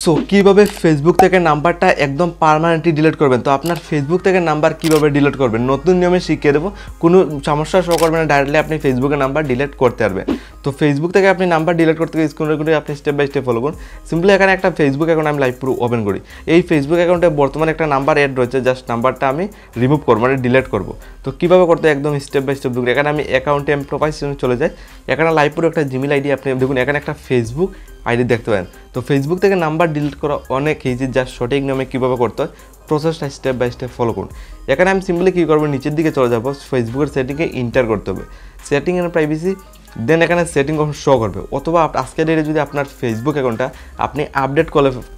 So কিভাবে Facebook থেকে নাম্বারটা একদম পার্মানেন্টলি ডিলিট করবেন। তো আপনার ফেসবুক থেকে নাম্বার কিভাবে ডিলিট করবেন নতুন নিয়মে শিখিয়ে দেবো, কোনো সমস্যা শো করবে না, ডাইরেক্টলি আপনি ফেসবুকের নাম্বার ডিলিট করতে পারবেন। তো ফেসবুক থেকে আপনি নাম্বার ডিলিট করতে গেলে স্ক্রিনে করে আপনি স্টেপ বাই স্টেপ ফলো করুন। সিম্পলি এখানে একটা ফেসবুক অ্যাকাউন্ট আমি লাইভ পুরো ওপেন করি। এই ফেসবুক অ্যাকাউন্টে বর্তমানে একটা নাম্বার অ্যাড রয়েছে, জাস্ট নাম্বারটা আমি রিমুভ করবো, মানে ডিলিট করবো। তো কীভাবে করতে একদম স্টেপ বাই স্টেপ দেখুন। এখানে আমি অ্যাকাউন্টে প্রোফাইল চলে যাই, এখানে লাইভ পুরো একটা জিমেল আইডি আপনি দেখুন, এখানে একটা ফেসবুক আইডি দেখতে পারেন। তো ফেসবুক থেকে নাম্বার ডিলিট করা অনেক ইজি, জাস্ট সঠিক নিয়মে কীভাবে করতে হয় প্রসেসটা স্টেপ বাই স্টেপ ফলো করুন। এখানে আমি সিম্পলি কী করবো, নিচের দিকে চলে যাবো, ফেসবুকের সেটিংয়ে ইন্টার করতে হবে, সেটিং এন্ড প্রাইভেসি, দেন এখানে সেটিং অপশন শো করবে। অথবা আজকের ডেটে যদি আপনার ফেসবুক অ্যাকাউন্টটা আপনি আপডেট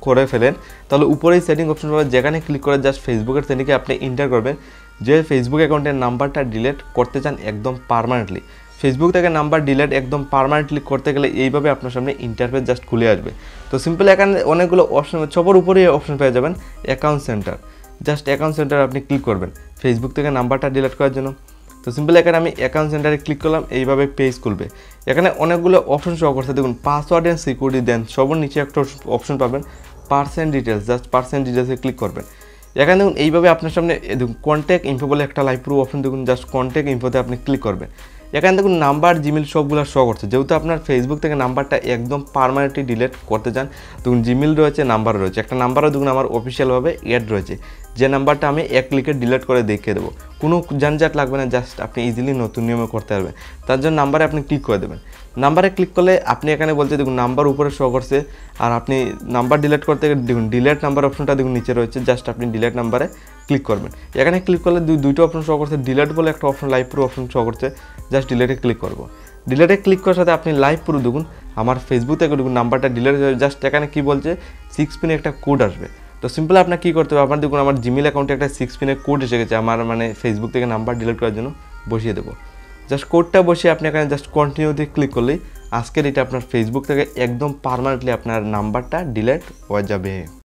করে ফেলেন, তাহলে উপরেই সেটিং অপশন পাবেন, যেখানে ক্লিক করে জাস্ট ফেসবুকের সেটিংয়ে আপনি ইন্টার করবেন যে ফেসবুক অ্যাকাউন্টের নাম্বারটা ডিলিট করতে চান একদম পার্মানেন্টলি। ফেসবুক থেকে নাম্বার ডিলিট একদম পার্মানেন্টলি করতে গেলে এইভাবে আপনার সামনে ইন্টারফেস জাস্ট খুলে আসবে। তো সিম্পল এখানে অনেকগুলো অপশন, সবার উপরেই অপশন পেয়ে যাবেন account centre, just account centre আপনি ক্লিক করবেন ফেসবুক থেকে নাম্বারটা ডিলিট করার জন্য। তো সিম্পল এখানে আমি অ্যাকাউন্ট সেন্টারে ক্লিক করলাম, এইভাবে পেজ খুলবে। এখানে অনেকগুলো অপশন শো করছে, দেখুন পাসওয়ার্ড অ্যান্ড সিকিউরিটি, দেন সবার নিচে একটা অপশন পাবেন পার্সেন্ট ডিটেলস, জাস্ট পার্সেন্ট ডিটেলসে ক্লিক করবেন। এখানে দেখুন এইভাবে আপনার সামনে দেখুন কন্ট্যাক্ট ইনফো বলে একটা লাইভ প্রুফ অপশন, দেখুন জাস্ট কন্ট্যাক্ট ইনফোতে আপনি ক্লিক করবেন। এখানে দেখুন নাম্বার জিমেল সবগুলো শো করছে, যেহেতু আপনার ফেসবুক থেকে নাম্বারটা একদম পার্মানেন্টলি ডিলিট করতে চান। দেখুন জিমেল রয়েছে, নাম্বার রয়েছে, একটা নাম্বারও দেখুন আমার অফিসিয়ালভাবে অ্যাড রয়েছে, যে নাম্বারটা আমি এক ক্লিকে ডিলিট করে দেখিয়ে দেবো। কোনো ঝঞ্ঝাট লাগবে না, জাস্ট আপনি ইজিলি নতুন নিয়মে করতে পারবেন। তার জন্য নাম্বারে আপনি ক্লিক করে দেবেন। নাম্বারে ক্লিক করলে আপনি এখানে বলতে দেখুন নাম্বার উপরে শো করছে, আর আপনি নাম্বার ডিলিট করতে গেলে দেখুন ডিলিট নাম্বার অপশনটা দেখুন নিচে রয়েছে, জাস্ট আপনি ডিলিট নাম্বারে ক্লিক করবেন। এখানে ক্লিক করলে দুইটা অপশন শো করছে, ডিলিট বলে একটা option, live proof option show করছে, জাস্ট ডিলিটে ক্লিক করবো। ডিলিটে ক্লিক করার সাথে আপনি লাইভ পুরো দেখুন আমার ফেসবুক থেকে দেখুন নাম্বারটা ডিলিট হয়ে, জাস্ট এখানে কী বলছে 6 পিনে একটা কোড আসবে। তো সিম্পল আপনার কী করতে হবে, আপনার দেখুন আমার জিমেল অ্যাকাউন্টে একটা 6 পিনের কোড এসে গেছে, আমার মানে ফেসবুক থেকে নাম্বার ডিলিট করার জন্য বসিয়ে দেবো। জাস্ট কোডটা বসিয়ে আপনি এখানে জাস্ট কন্টিনিউতে ক্লিক করলেই আজকের এটা আপনার ফেসবুক থেকে একদম পার্মানেন্টলি আপনার নাম্বারটা ডিলিট হয়ে যাবে।